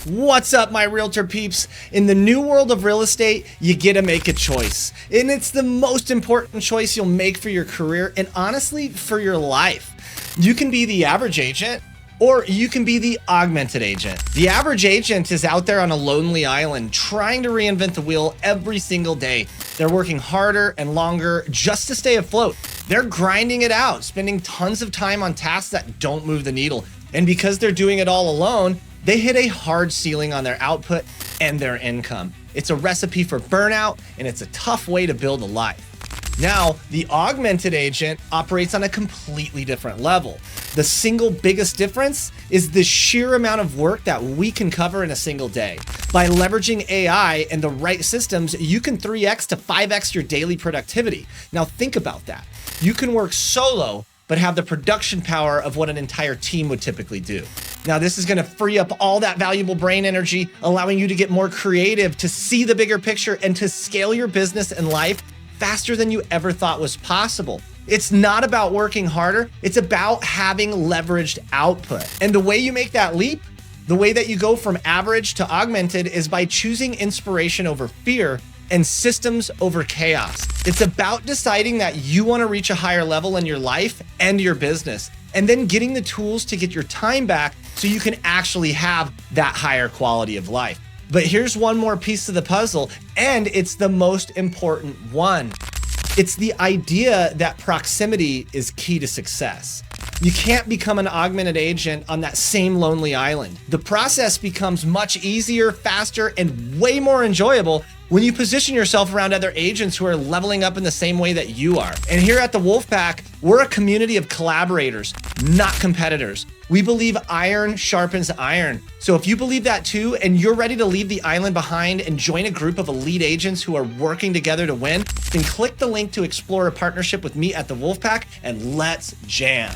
What's up, my realtor peeps? In the new world of real estate, you get to make a choice. And it's the most important choice you'll make for your career and honestly, for your life. You can be the average agent, or you can be the augmented agent. The average agent is out there on a lonely island trying to reinvent the wheel every single day. They're working harder and longer just to stay afloat. They're grinding it out, spending tons of time on tasks that don't move the needle. And because they're doing it all alone, they hit a hard ceiling on their output and their income. It's a recipe for burnout, and it's a tough way to build a life. Now, the augmented agent operates on a completely different level. The single biggest difference is the sheer amount of work that we can cover in a single day. By leveraging AI and the right systems, you can 3x to 5x your daily productivity. Now think about that. You can work solo, but have the production power of what an entire team would typically do. Now, this is gonna free up all that valuable brain energy, allowing you to get more creative, to see the bigger picture, and to scale your business and life faster than you ever thought was possible. It's not about working harder, it's about having leveraged output. And the way you make that leap, the way that you go from average to augmented, is by choosing inspiration over fear and systems over chaos. It's about deciding that you want to reach a higher level in your life and your business, and then getting the tools to get your time back so you can actually have that higher quality of life. But here's one more piece of the puzzle, and it's the most important one. It's the idea that proximity is key to success. You can't become an augmented agent on that same lonely island. The process becomes much easier, faster, and way more enjoyable when you position yourself around other agents who are leveling up in the same way that you are. And here at the Wolfpack, we're a community of collaborators, not competitors. We believe iron sharpens iron. So if you believe that too, and you're ready to leave the island behind and join a group of elite agents who are working together to win, then click the link to explore a partnership with me at the Wolfpack, and let's jam.